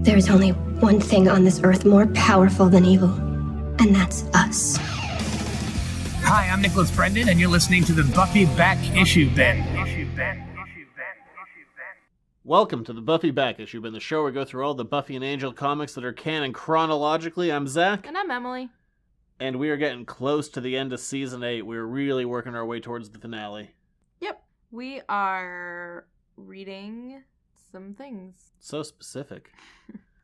There is only one thing on this earth more powerful than evil, and that's us. Hi, I'm Nicholas Brendan, and you're listening to the Buffy Back Issue bin. Welcome to the Buffy Back Issue bin, the show where we go through all the Buffy and Angel comics that are canon chronologically. I'm Zach. And I'm Emily. And we are getting close to the end of Season 8. We're really working our way towards the finale. Yep. We are reading some things. So specific.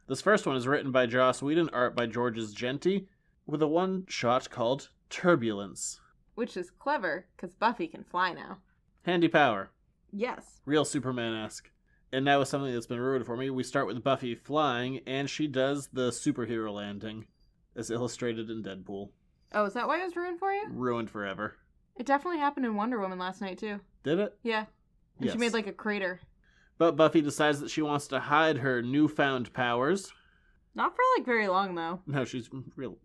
This first one is written by Joss Whedon, art by Georges Genti, with a one-shot called Turbulence. Which is clever, because Buffy can fly now. Handy power. Yes. Real Superman-esque. And now with something that's been ruined for me, we start with Buffy flying, and she does the superhero landing, as illustrated in Deadpool. Oh, is that why it was ruined for you? Ruined forever. It definitely happened in Wonder Woman last night, too. Did it? Yeah. And Yes. she made, like, a crater. But Buffy decides that she wants to hide her newfound powers. Not for, like, very long, though. No, she's real.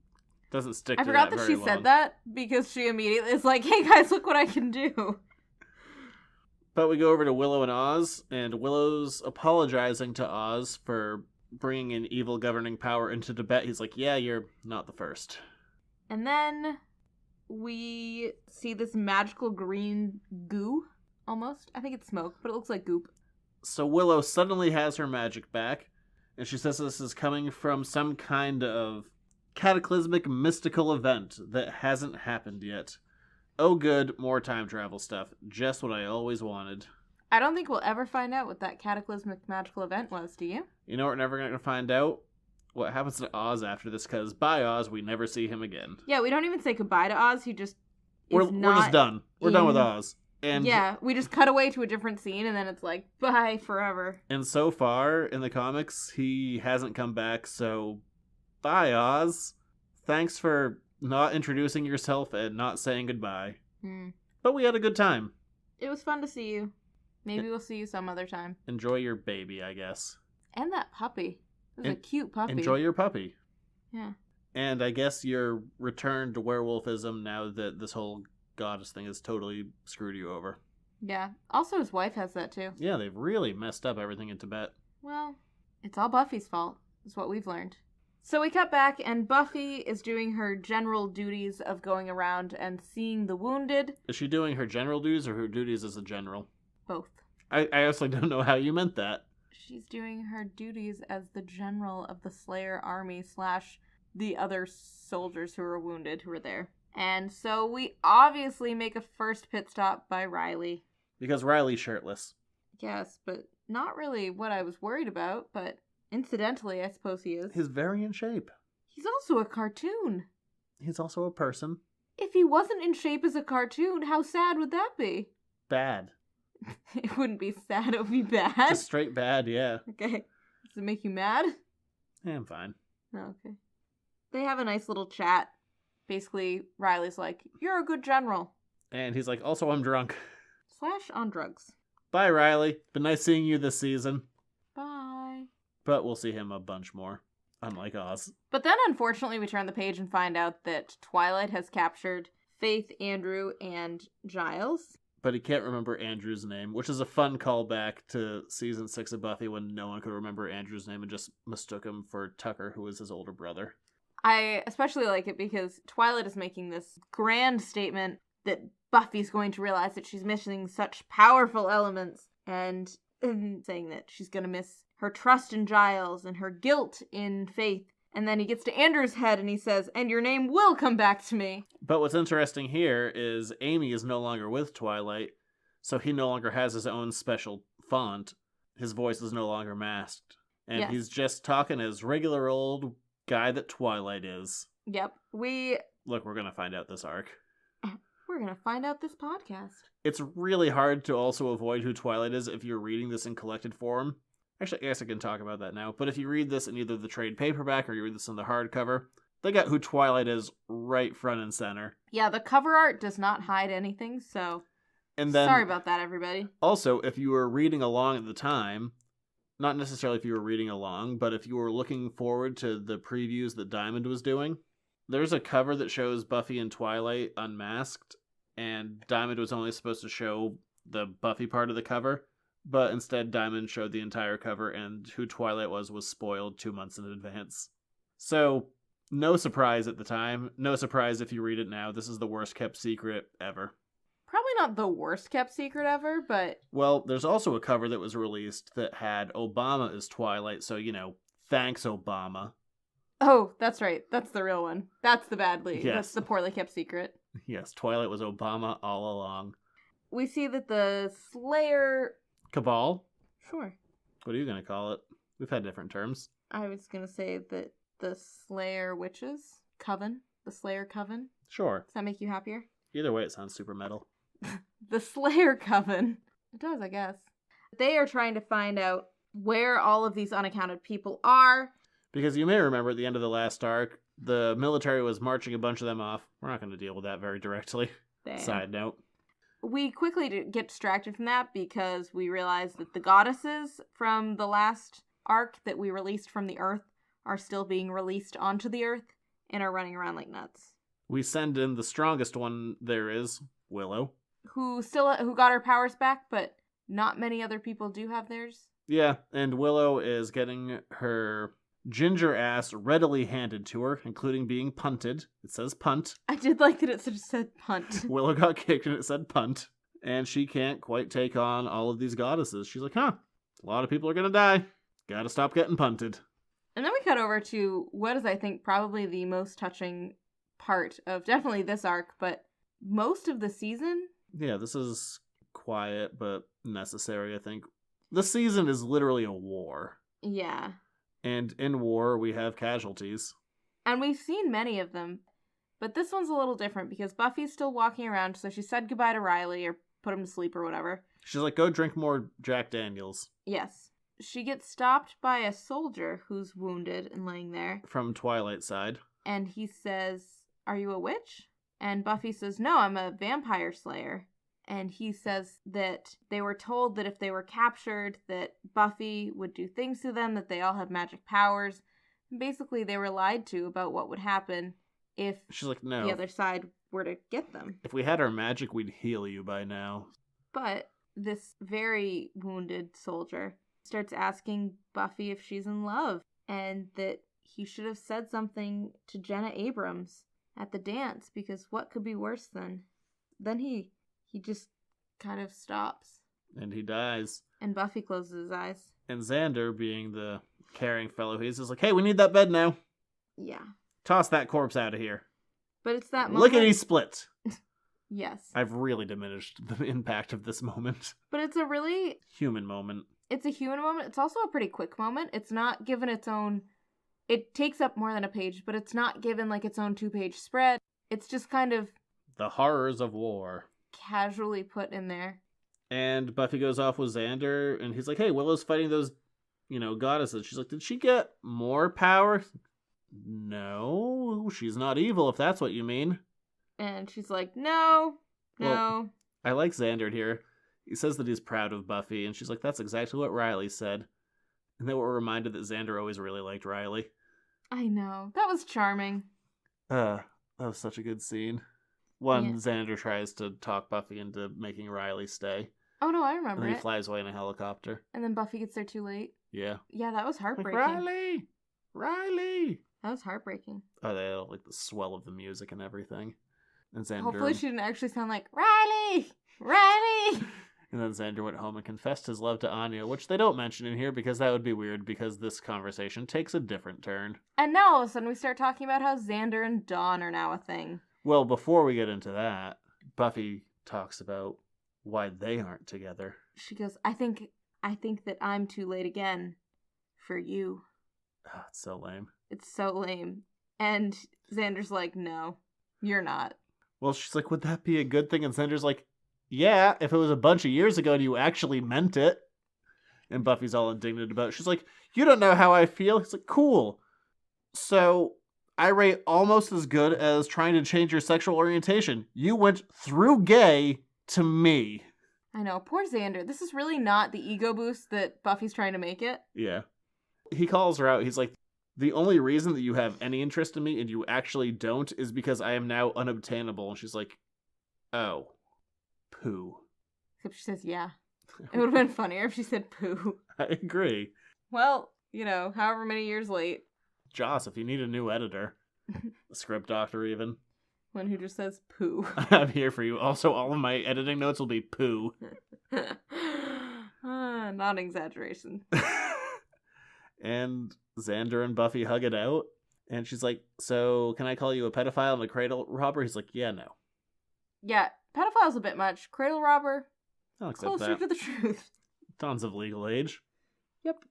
Doesn't stick I to forgot that that very she long. said that, because she immediately is like, hey, guys, look what I can do. But we go over to Willow and Oz, and Willow's apologizing to Oz for bringing in evil governing power into Tibet. He's like, yeah, you're not the first. And then we see this magical green goo, almost. I think it's smoke, but it looks like goop. So Willow suddenly has her magic back, and she says this is coming from some kind of cataclysmic mystical event that hasn't happened yet. Oh good, more time travel stuff. Just what I always wanted. I don't think we'll ever find out what that cataclysmic magical event was, do you? You know what we're never going to find out? What happens to Oz after this, because by Oz, we never see him again. Yeah, we don't even say goodbye to Oz, he just We're just done. We're done with Oz. And yeah, we just cut away to a different scene, and then it's like, bye forever. And so far, in the comics, he hasn't come back, so bye, Oz. Thanks for not introducing yourself and not saying goodbye. But we had a good time. It was fun to see you. Maybe we'll see you some other time. Enjoy your baby, I guess. And that puppy. It was a cute puppy. Enjoy your puppy. Yeah. And I guess your return to werewolfism now that this whole goddess thing has totally screwed you over. Yeah. Also, his wife has that too. Yeah, they've really messed up everything in Tibet. Well, it's all Buffy's fault, is what we've learned. So we cut back, and Buffy is doing her general duties of going around and seeing the wounded. Is she doing her general duties or her duties as a general? Both. I honestly don't know how you meant that. She's doing her duties as the general of the Slayer army / the other soldiers who were wounded who were there. And so we obviously make a first pit stop by Riley. Because Riley's shirtless. Yes, but not really what I was worried about, but incidentally, I suppose he is. He's very in shape. He's also a cartoon. He's also a person. If he wasn't in shape as a cartoon, how sad would that be? Bad. It wouldn't be sad, it would be bad. Just straight bad, yeah. Okay. Does it make you mad? Yeah, I'm fine. Oh, okay. They have a nice little chat. Basically, Riley's like, you're a good general. And he's like, also, I'm drunk. / on drugs. Bye, Riley. Been nice seeing you this season. Bye. But we'll see him a bunch more, unlike Oz. But then, unfortunately, we turn the page and find out that Twilight has captured Faith, Andrew, and Giles. But he can't remember Andrew's name, which is a fun callback to Season 6 of Buffy when no one could remember Andrew's name and just mistook him for Tucker, who was his older brother. I especially like it because Twilight is making this grand statement that Buffy's going to realize that she's missing such powerful elements and saying that she's going to miss her trust in Giles and her guilt in Faith. And then he gets to Andrew's head and he says, and your name will come back to me. But what's interesting here is Amy is no longer with Twilight, so he no longer has his own special font. His voice is no longer masked. And Yes. he's just talking as regular old guy that Twilight is. Yep. Look, we're going to find out this arc. We're going to find out this podcast. It's really hard to also avoid who Twilight is if you're reading this in collected form. Actually, I guess I can talk about that now. But if you read this in either the trade paperback or you read this in the hardcover, they got who Twilight is right front and center. Yeah, the cover art does not hide anything, so And then, sorry about that, everybody. Also, if you were reading along at the time, not necessarily if you were reading along, but if you were looking forward to the previews that Diamond was doing, there's a cover that shows Buffy and Twilight unmasked, and Diamond was only supposed to show the Buffy part of the cover. But instead, Diamond showed the entire cover, and who Twilight was spoiled 2 months in advance. So, no surprise at the time. No surprise if you read it now. This is the worst kept secret ever. Probably not the worst kept secret ever, but... Well, there's also a cover that was released that had Obama as Twilight, so, thanks, Obama. Oh, that's right. That's the real one. That's the badly. Yes. That's the poorly kept secret. Yes, Twilight was Obama all along. We see that the Slayer... Cabal? Sure. What are you going to call it? We've had different terms. I was going to say that the Slayer Witches Coven. The Slayer Coven. Sure. Does that make you happier? Either way, it sounds super metal. The Slayer Coven. It does, I guess. They are trying to find out where all of these unaccounted people are. Because you may remember at the end of the last arc, the military was marching a bunch of them off. We're not going to deal with that very directly. Damn. Side note. We quickly get distracted from that because we realize that the goddesses from the last arc that we released from the Earth are still being released onto the Earth and are running around like nuts. We send in the strongest one there is, Willow. Who got her powers back, but not many other people do have theirs. Yeah, and Willow is getting her ginger ass readily handed to her, including being punted. It says punt. I did like that it said punt. Willow got kicked and it said punt. And she can't quite take on all of these goddesses. She's like, a lot of people are gonna die. Gotta stop getting punted. And then we cut over to what is, I think, probably the most touching part of definitely this arc, but most of the season. Yeah, this is quiet but necessary, I think. The season is literally a war. Yeah. And in war, we have casualties. And we've seen many of them. But this one's a little different because Buffy's still walking around, so she said goodbye to Riley or put him to sleep or whatever. She's like, go drink more Jack Daniels. Yes. She gets stopped by a soldier who's wounded and laying there. From Twilight side. And he says, are you a witch? And Buffy says, no, I'm a vampire slayer. And he says that they were told that if they were captured, that Buffy would do things to them, that they all have magic powers. And basically, they were lied to about what would happen if She's like, no. the other side were to get them. If we had our magic, we'd heal you by now. But this very wounded soldier starts asking Buffy if she's in love, and that he should have said something to Jenna Abrams at the dance, because what could be worse than... Then he just kind of stops. And he dies. And Buffy closes his eyes. And Xander, being the caring fellow he is like, hey, we need that bed now. Yeah. Toss that corpse out of here. But it's that moment... Lickety split. Yes. I've really diminished the impact of this moment. But it's a really... Human moment. It's a human moment. It's also a pretty quick moment. It's not given its own... It takes up more than a page, but it's not given like its own 2-page spread. It's just kind of... The horrors of war. Casually put in there. And Buffy goes off with Xander, and he's like, hey, Willow's fighting those, goddesses. She's like, did she get more power? No, she's not evil, if that's what you mean. And she's like, no. Well, I like Xander here. He says that he's proud of Buffy, and she's like, that's exactly what Riley said. And then we're reminded that Xander always really liked Riley. I know. That was charming. That was such a good scene. Xander tries to talk Buffy into making Riley stay. Oh, no, I remember And then he flies away in a helicopter. And then Buffy gets there too late. Yeah. Yeah, that was heartbreaking. Like, Riley! That was heartbreaking. Oh, they had, like, the swell of the music and everything. And Xander... Hopefully she didn't actually sound like, Riley! Riley! And then Xander went home and confessed his love to Anya, which they don't mention in here because that would be weird because this conversation takes a different turn. And now all of a sudden we start talking about how Xander and Dawn are now a thing. Well, before we get into that, Buffy talks about why they aren't together. She goes, I think that I'm too late again for you. Oh, it's so lame. It's so lame. And Xander's like, no, you're not. Well, she's like, would that be a good thing? And Xander's like, yeah, if it was a bunch of years ago and you actually meant it. And Buffy's all indignant about it. She's like, you don't know how I feel. He's like, cool. So... I rate almost as good as trying to change your sexual orientation. You went through gay to me. I know, poor Xander. This is really not the ego boost that Buffy's trying to make it. Yeah. He calls her out. He's like, the only reason that you have any interest in me and you actually don't is because I am now unobtainable. And she's like, oh, poo. Except she says, yeah. It would have been funnier if she said poo. I agree. Well, however many years late. Joss, if you need a new editor, a script doctor even, One who just says poo. I'm here for you. Also, all of my editing notes will be poo. Not an exaggeration. And Xander and Buffy hug it out. And she's like, so can I call you a pedophile and a cradle robber? He's like, yeah, no. Yeah, pedophile's a bit much. Cradle robber, I'll accept closer that. to the truth. Dawn's of legal age. Yep.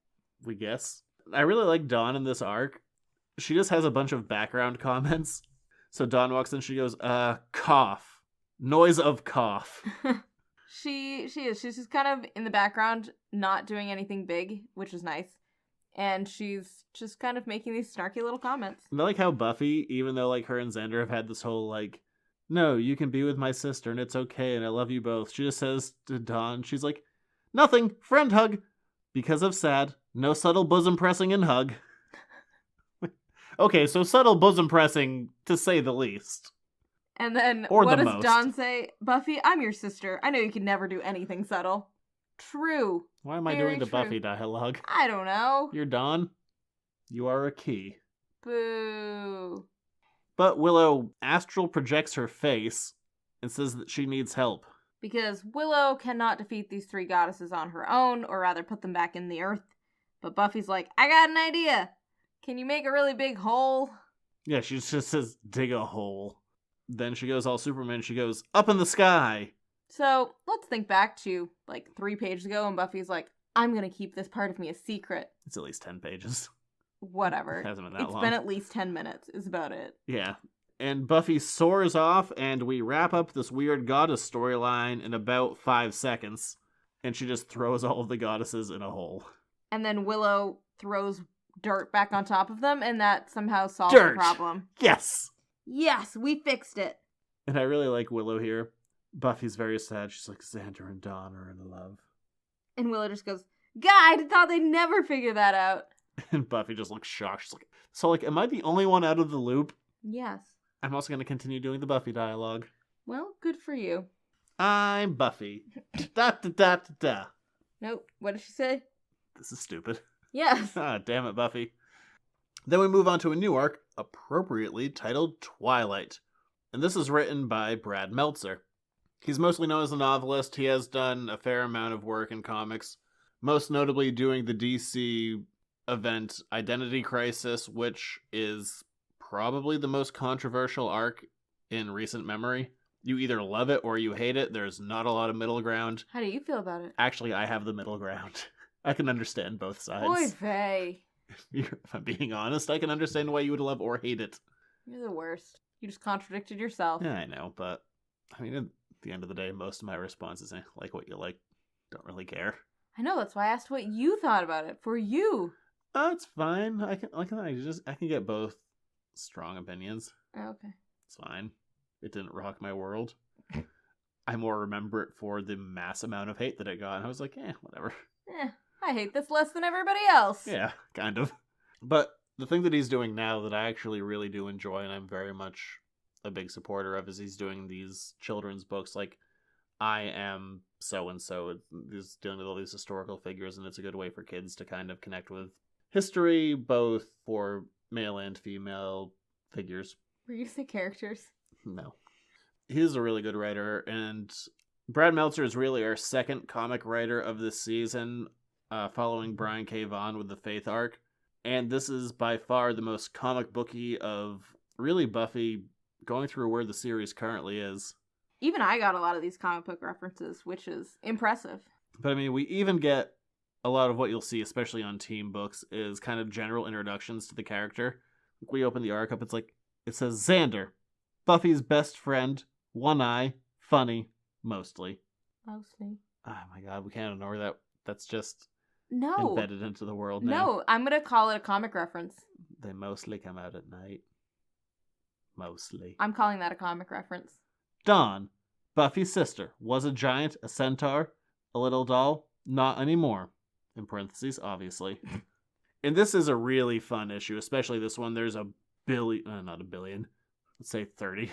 We guess. I really like Dawn in this arc. She just has a bunch of background comments. So Dawn walks in, she goes, cough. Noise of cough. She is. She's just kind of in the background, not doing anything big, which is nice. And she's just kind of making these snarky little comments. I like how Buffy, even though like her and Xander have had this whole like, no, you can be with my sister and it's okay and I love you both. She just says to Dawn, she's like, nothing, friend hug. Because of sad, no subtle bosom pressing and hug. Okay, so subtle bosom pressing, to say the least. And then Or what the does most. Dawn say? Buffy, I'm your sister. I know you can never do anything subtle. True. Why am I Very doing the true. Buffy dialogue? I don't know. You're Dawn. You are a key. Boo. But Willow astral projects her face and says that she needs help. Because Willow cannot defeat these three goddesses on her own, or rather put them back in the earth. But Buffy's like, I got an idea. Can you make a really big hole? Yeah, she just says, dig a hole. Then she goes all Superman. She goes, up in the sky. So let's think back to like 3 pages ago, and Buffy's like, I'm gonna keep this part of me a secret. It's at least 10 pages. Whatever. It hasn't been that It's long. been at least 10 minutes, is about it. Yeah. And Buffy soars off, and we wrap up this weird goddess storyline in about 5 seconds. And she just throws all of the goddesses in a hole. And then Willow throws dirt back on top of them, and that somehow solves Dirt! the problem. Yes! Yes, we fixed it. And I really like Willow here. Buffy's very sad. She's like, Xander and Dawn are in love. And Willow just goes, God, I thought they'd never figure that out. And Buffy just looks shocked. She's like, so like, am I the only one out of the loop? Yes. I'm also going to continue doing the Buffy dialogue. Well, good for you. I'm Buffy. Da da da da da. Nope. What did she say? This is stupid. Yes. Ah, damn it, Buffy. Then we move on to a new arc, appropriately titled Twilight. And this is written by Brad Meltzer. He's mostly known as a novelist. He has done a fair amount of work in comics, most notably doing the DC event Identity Crisis, which is probably the most controversial arc in recent memory. You either love it or you hate it. There's not a lot of middle ground. How do you feel about it? Actually, I have the middle ground. I can understand both sides. Oy vey. If I'm being honest, I can understand why you would love or hate it. You're the worst. You just contradicted yourself. Yeah, I know, but I mean, at the end of the day, most of my responses are like what you like. Don't really care. I know, that's why I asked what you thought about it. For you. Oh, it's fine. I can get both strong opinions. Oh, okay. It's fine. It didn't rock my world. I more remember it for the mass amount of hate that it got, and I was like, whatever. I hate this less than everybody else. Yeah, kind of. But the thing that he's doing now that I actually really do enjoy, and I'm very much a big supporter of, is he's doing these children's books like I Am So-and-so. He's dealing with all these historical figures, and it's a good way for kids to kind of connect with history, both for male and female figures. Were you going to say characters? No. He's a really good writer, and Brad Meltzer is really our second comic writer of this season, following Brian K. Vaughan with the Faith arc. And this is by far the most comic booky of really Buffy going through where the series currently is. Even I got a lot of these comic book references, which is impressive. But I mean, we even get a lot of what you'll see, especially on team books, is kind of general introductions to the character. We open the arc up, it says Xander, Buffy's best friend, one eye, funny, mostly. Mostly. Oh my god, we can't ignore that. That's just No. embedded into the world now. No, I'm going to call it a comic reference. They mostly come out at night. Mostly. I'm calling that a comic reference. Dawn, Buffy's sister, was a giant, a centaur, a little doll, not anymore. In parentheses, obviously. And this is a really fun issue, especially this one. There's not a billion, let's say 30,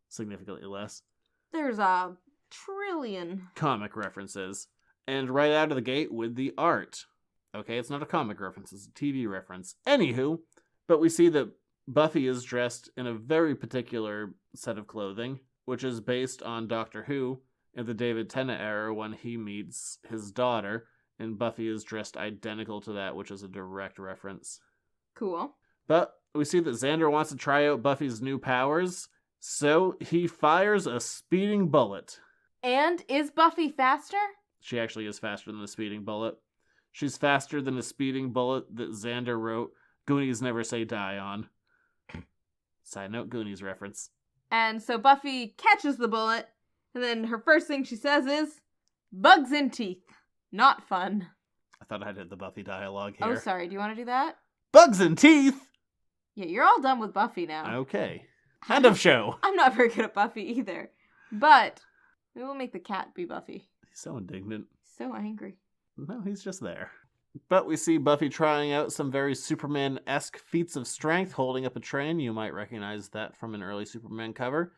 significantly less. There's a trillion. Comic references. And right out of the gate with the art. Okay, it's not a comic reference, it's a TV reference. Anywho, but we see that Buffy is dressed in a very particular set of clothing, which is based on Doctor Who in the David Tennant era when he meets his daughter, and Buffy is dressed identical to that, which is a direct reference. Cool. But we see that Xander wants to try out Buffy's new powers, so he fires a speeding bullet. And is Buffy faster? She actually is faster than a speeding bullet. She's faster than a speeding bullet that Xander wrote Goonies Never Say Die on. Side note, Goonies reference. And so Buffy catches the bullet, and then her first thing she says is, bugs in teeth. Not fun. I thought I did the Buffy dialogue here. Oh, sorry. Do you want to do that? Bugs in teeth! Yeah, you're all done with Buffy now. Okay. End of show. I'm not very good at Buffy either. But we will make the cat be Buffy. He's so indignant. So angry. No, he's just there. But we see Buffy trying out some very Superman-esque feats of strength, holding up a train. You might recognize that from an early Superman cover.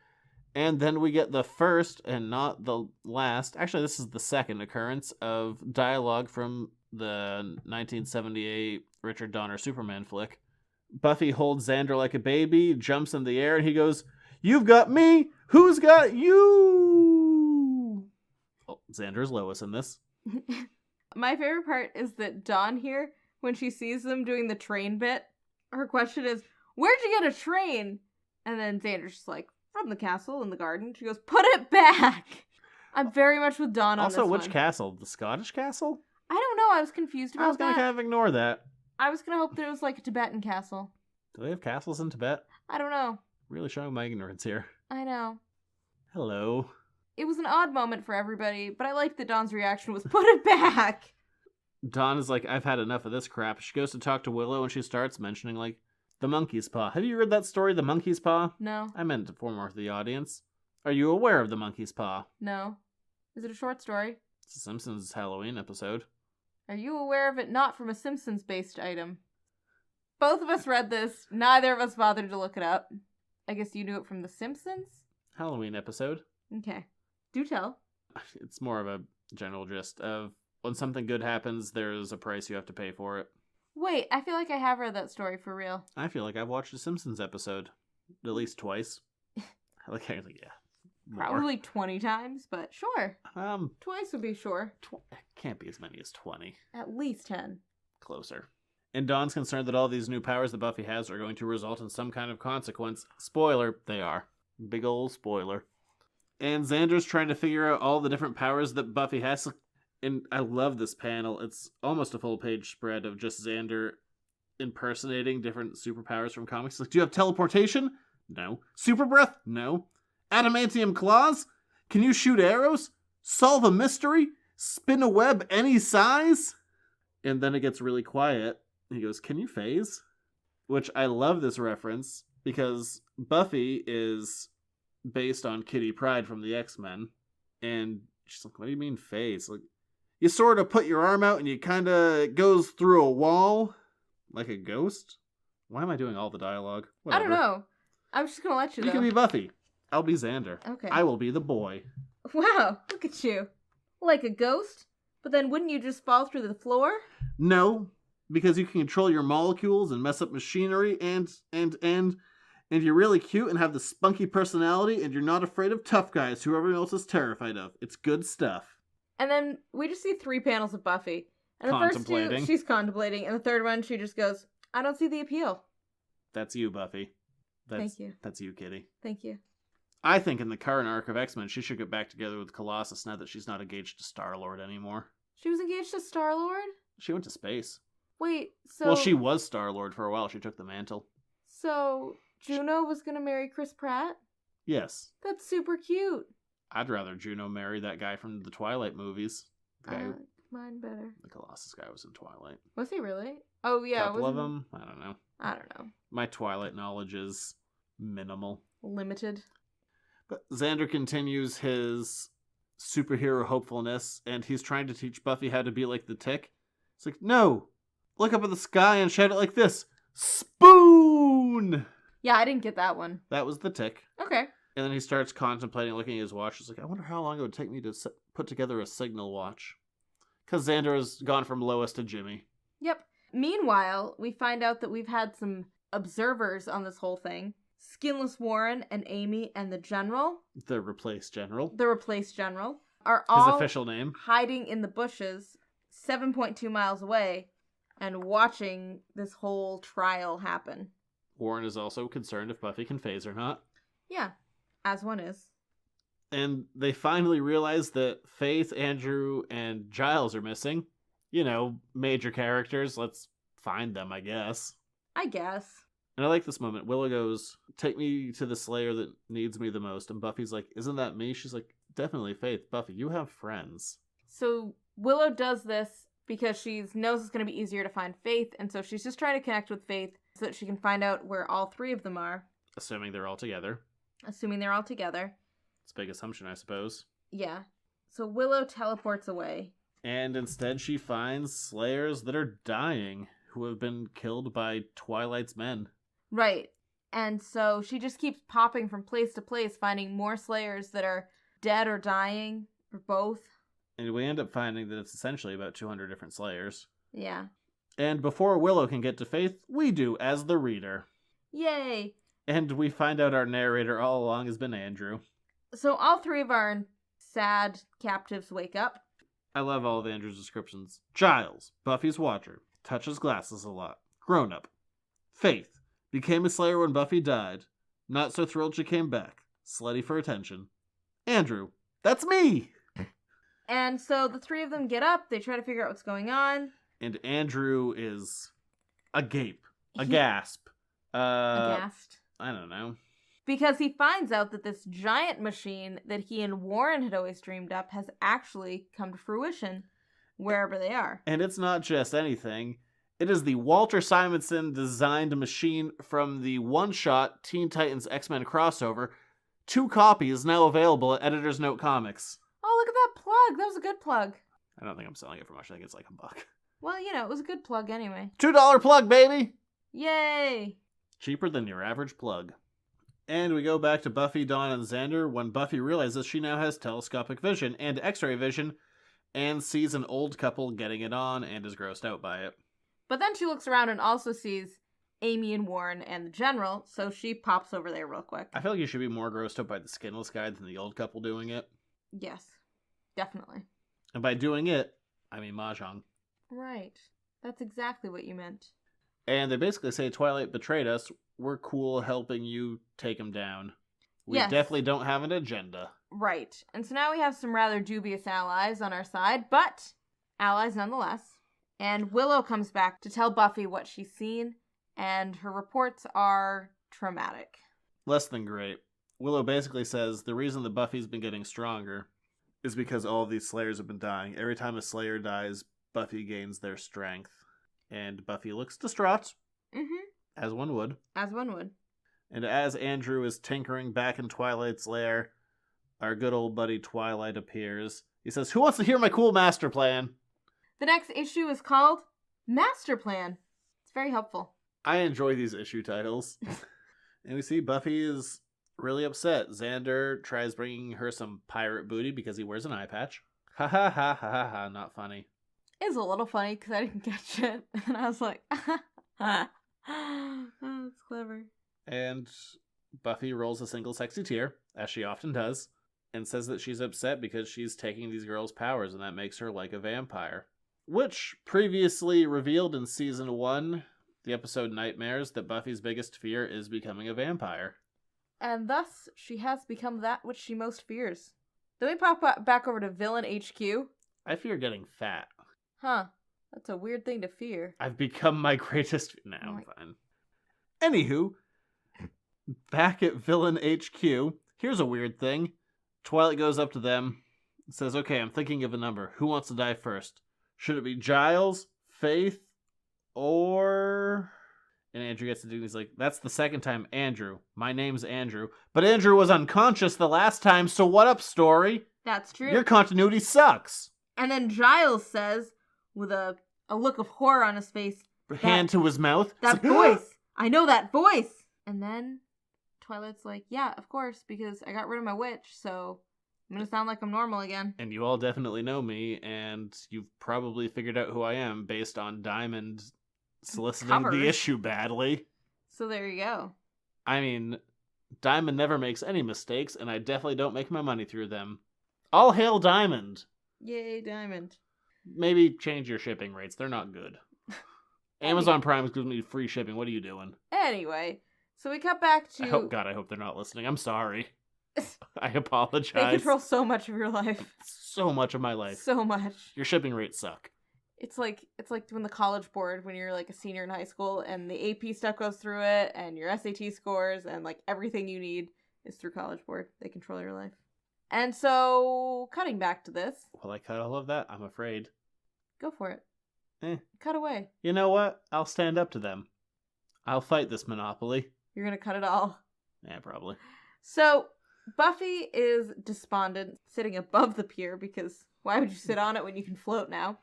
And then we get the first, and not the last, actually this is the second occurrence of dialogue from the 1978 Richard Donner Superman flick. Buffy holds Xander like a baby, jumps in the air, and he goes, "You've got me! Who's got you?" Oh, Xander's Lois in this. My favorite part is that Dawn here, when she sees them doing the train bit, her question is, where'd you get a train? And then Xander's just like, from the castle in the garden. She goes, put it back! I'm very much with Dawn on this one. Also, which castle? The Scottish castle? I don't know. I was confused about that. I was going to kind of ignore that. I was going to hope that it was like a Tibetan castle. Do they have castles in Tibet? I don't know. Really showing my ignorance here. I know. Hello. It was an odd moment for everybody, but I liked that Dawn's reaction was, put it back! Dawn is like, I've had enough of this crap. She goes to talk to Willow and she starts mentioning, like, the monkey's paw. Have you read that story, The Monkey's Paw? No. I meant it for more to the audience. Are you aware of The Monkey's Paw? No. Is it a short story? It's a Simpsons Halloween episode. Are you aware of it not from a Simpsons-based item? Both of us read this. Neither of us bothered to look it up. I guess you knew it from The Simpsons? Halloween episode. Okay. Do tell. It's more of a general gist of when something good happens, there's a price you have to pay for it. Wait, I feel like I have read that story for real. I feel like I've watched a Simpsons episode at least twice. Yeah. More. Probably 20 times, but sure. Twice would be sure. Can't be as many as 20. At least 10. Closer. And Dawn's concerned that all these new powers that Buffy has are going to result in some kind of consequence. Spoiler, they are. Big ol' spoiler. And Xander's trying to figure out all the different powers that Buffy has. And I love this panel. It's almost a full page spread of just Xander impersonating different superpowers from comics. Like, do you have teleportation? No. Super breath? No. Adamantium claws? Can you shoot arrows? Solve a mystery? Spin a web any size? And then it gets really quiet. He goes, can you phase? Which I love this reference because Buffy is based on Kitty Pryde from the X-Men. And she's like, what do you mean phase? Like, you sort of put your arm out and you kind of, it goes through a wall like a ghost? Why am I doing all the dialogue? Whatever. I don't know. I'm just going to let you, though. You can be Buffy. I'll be Xander. Okay. I will be the boy. Wow, look at you. Like a ghost? But then wouldn't you just fall through the floor? No, because you can control your molecules and mess up machinery and you're really cute and have the spunky personality and you're not afraid of tough guys who everyone else is terrified of. It's good stuff. And then we just see 3 panels of Buffy. And the first 2, she's contemplating. And the third one, she just goes, I don't see the appeal. That's you, Buffy. Thank you. That's you, Kitty. Thank you. I think in the current arc of X-Men, she should get back together with Colossus now that she's not engaged to Star-Lord anymore. She was engaged to Star-Lord? She went to space. Wait, so... Well, she was Star-Lord for a while. She took the mantle. So, Juno was going to marry Chris Pratt? Yes. That's super cute. I'd rather Juno marry that guy from the Twilight movies. The guy mine better. The Colossus guy was in Twilight. Was he really? Oh, yeah. Couple of them? I don't know. I don't know. My Twilight knowledge is minimal. Limited. But Xander continues his superhero hopefulness, and he's trying to teach Buffy how to be like the Tick. It's like, no! Look up at the sky and shout it like this. Spoon! Yeah, I didn't get that one. That was the Tick. Okay. And then he starts contemplating, looking at his watch. He's like, I wonder how long it would take me to put together a signal watch. Because Xander has gone from Lois to Jimmy. Yep. Meanwhile, we find out that we've had some observers on this whole thing. Skinless Warren and Amy and the General. The replaced general. Are His all official name. hiding in the bushes 7.2 miles away and watching this whole trial happen. Warren is also concerned if Buffy can phase or not. Yeah, as one is. And they finally realize that Faith, Andrew, and Giles are missing. You know, major characters. Let's find them, I guess. And I like this moment. Willow goes, take me to the Slayer that needs me the most. And Buffy's like, isn't that me? She's like, definitely Faith. Buffy, you have friends. So Willow does this because she knows it's going to be easier to find Faith. And so she's just trying to connect with Faith so that she can find out where all three of them are. Assuming they're all together. It's a big assumption, I suppose. Yeah. So Willow teleports away. And instead she finds Slayers that are dying, who have been killed by Twilight's men. Right. And so she just keeps popping from place to place, finding more Slayers that are dead or dying, or both. And we end up finding that it's essentially about 200 different Slayers. Yeah. And before Willow can get to Faith, we do, as the reader. Yay! And we find out our narrator all along has been Andrew. So all three of our sad captives wake up. I love all of Andrew's descriptions. Giles, Buffy's watcher, touches glasses a lot. Grown up. Faith, became a Slayer when Buffy died. Not so thrilled she came back. Slutty for attention. Andrew, that's me! And so the three of them get up, they try to figure out what's going on. And Andrew is agape, aghast. Aghast. I don't know. Because he finds out that this giant machine that he and Warren had always dreamed up has actually come to fruition wherever they are. And it's not just anything. It is the Walter Simonson designed machine from the one-shot Teen Titans X-Men crossover. 2 copies now available at Editor's Note Comics. Oh, look at that plug. That was a good plug. I don't think I'm selling it for much. I think it's like $1. Well, it was a good plug anyway. $2 plug, baby! Yay! Cheaper than your average plug. And we go back to Buffy, Dawn, and Xander when Buffy realizes she now has telescopic vision and x-ray vision and sees an old couple getting it on and is grossed out by it. But then she looks around and also sees Amy and Warren and the General, so she pops over there real quick. I feel like you should be more grossed out by the skinless guy than the old couple doing it. Yes, definitely. And by doing it, I mean Mahjong. Right. That's exactly what you meant. And they basically say Twilight betrayed us. We're cool helping you take him down. We definitely don't have an agenda. Right. And so now we have some rather dubious allies on our side, but allies nonetheless. And Willow comes back to tell Buffy what she's seen, and her reports are traumatic. Less than great. Willow basically says the reason that Buffy's been getting stronger is because all of these Slayers have been dying. Every time a Slayer dies, Buffy gains their strength. And Buffy looks distraught. Mm-hmm. As one would. As one would. And as Andrew is tinkering back in Twilight's lair, our good old buddy Twilight appears. He says, who wants to hear my cool master plan? The next issue is called Master Plan. It's very helpful. I enjoy these issue titles. And we see Buffy is really upset. Xander tries bringing her some pirate booty because he wears an eye patch. Ha ha ha ha ha ha, not funny. It's a little funny because I didn't catch it. And I was like, oh, that's clever. And Buffy rolls a single sexy tear, as she often does, and says that she's upset because she's taking these girls' powers and that makes her like a vampire. Which previously revealed in Season 1, the episode Nightmares, that Buffy's biggest fear is becoming a vampire. And thus, she has become that which she most fears. Then we pop back over to Villain HQ. I fear getting fat. Huh. That's a weird thing to fear. I've become my greatest... No, I'm fine. Anywho, back at Villain HQ, here's a weird thing. Twilight goes up to them and says, okay, I'm thinking of a number. Who wants to die first? Should it be Giles, Faith, or... And Andrew gets to do, he's like, that's the second time, Andrew. My name's Andrew. But Andrew was unconscious the last time, so what up, story? That's true. Your continuity sucks. And then Giles says, with a look of horror on his face, hand to his mouth. That voice! I know that voice! And then Twilight's like, yeah, of course, because I got rid of my witch, so I'm gonna sound like I'm normal again. And you all definitely know me, and you've probably figured out who I am based on Diamond soliciting Covers. the issue badly. So there you go. I mean, Diamond never makes any mistakes, and I definitely don't make my money through them. All hail Diamond! Yay, Diamond. Maybe change your shipping rates. They're not good. Amazon Prime gives me free shipping. What are you doing? Anyway, so we cut back to... I hope they're not listening. I'm sorry. I apologize. They control so much of your life. So much of my life. So much. Your shipping rates suck. It's like when the college board, when you're like a senior in high school and the AP stuff goes through it and your SAT scores and like everything you need is through college board. They control your life. And so, cutting back to this. Will I cut all of that? I'm afraid. Go for it. Cut away. You know what? I'll stand up to them. I'll fight this monopoly. You're gonna cut it all. Yeah, probably. So, Buffy is despondent, sitting above the pier because why would you sit on it when you can float now?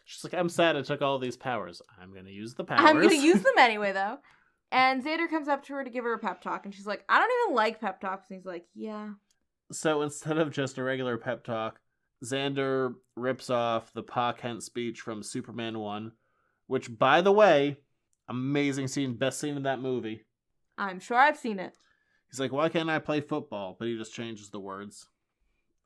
She's like, I'm sad I took all these powers. I'm gonna use the powers. I'm gonna use them anyway, though. And Xander comes up to her to give her a pep talk, and she's like, I don't even like pep talks. And he's like, yeah. So instead of just a regular pep talk, Xander rips off the Pa Kent speech from Superman 1, which, by the way, amazing scene, best scene in that movie. I'm sure I've seen it. He's like, why can't I play football? But he just changes the words.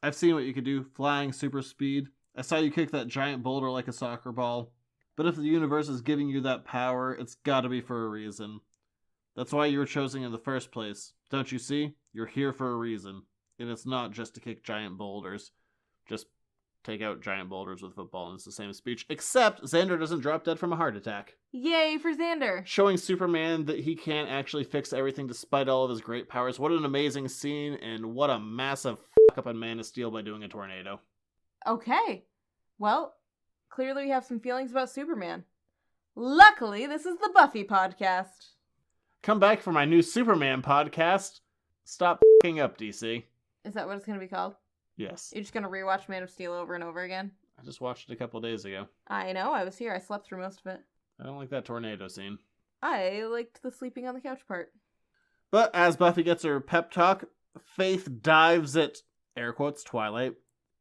I've seen what you could do, flying super speed. I saw you kick that giant boulder like a soccer ball. But if the universe is giving you that power, it's gotta be for a reason. That's why you were chosen in the first place. Don't you see? You're here for a reason. And it's not just to kick giant boulders. Just take out giant boulders with football, and it's the same speech. Except Xander doesn't drop dead from a heart attack. Yay for Xander. Showing Superman that he can't actually fix everything despite all of his great powers. What an amazing scene, and what a massive fuck up on Man of Steel by doing a tornado. Okay. Well, clearly we have some feelings about Superman. Luckily, this is the Buffy podcast. Come back for my new Superman podcast. Stop f***ing up, DC. Is that what it's going to be called? Yes. You're just going to rewatch Man of Steel over and over again? I just watched it a couple days ago. I know, I was here. I slept through most of it. I don't like that tornado scene. I liked the sleeping on the couch part. But as Buffy gets her pep talk, Faith dives at, air quotes, Twilight.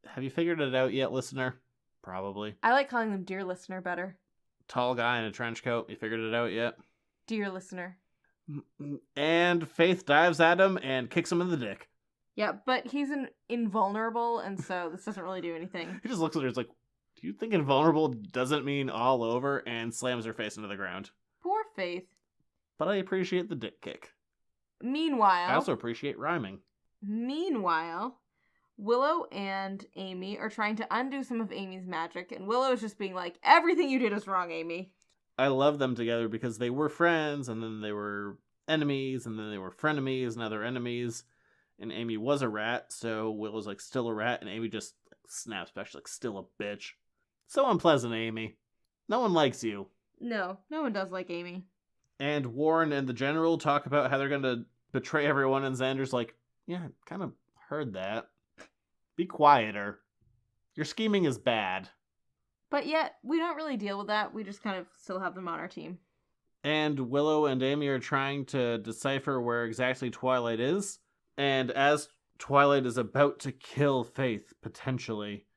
Have you figured it out yet, listener? Probably. I like calling them dear listener better. Tall guy in a trench coat. You figured it out yet? Dear listener. And Faith dives at him and kicks him in the dick. Yeah, but he's invulnerable, and so this doesn't really do anything. He just looks at her and is like, do you think invulnerable doesn't mean all over? And slams her face into the ground. Poor Faith. But I appreciate the dick kick. Meanwhile... I also appreciate rhyming. Meanwhile, Willow and Amy are trying to undo some of Amy's magic, and Willow's just being like, everything you did is wrong, Amy. I love them together because they were friends, and then they were enemies, and then they were frenemies, now they're enemies. And Amy was a rat, so Willow's like still a rat, and Amy just snaps back. She's like, still a bitch. So unpleasant, Amy. No one likes you. No one does like Amy. And Warren and the General talk about how they're going to betray everyone, and Xander's like, yeah, kind of heard that. Be quieter. Your scheming is bad. But yet, we don't really deal with that. We just kind of still have them on our team. And Willow and Amy are trying to decipher where exactly Twilight is. And as Twilight is about to kill Faith, potentially,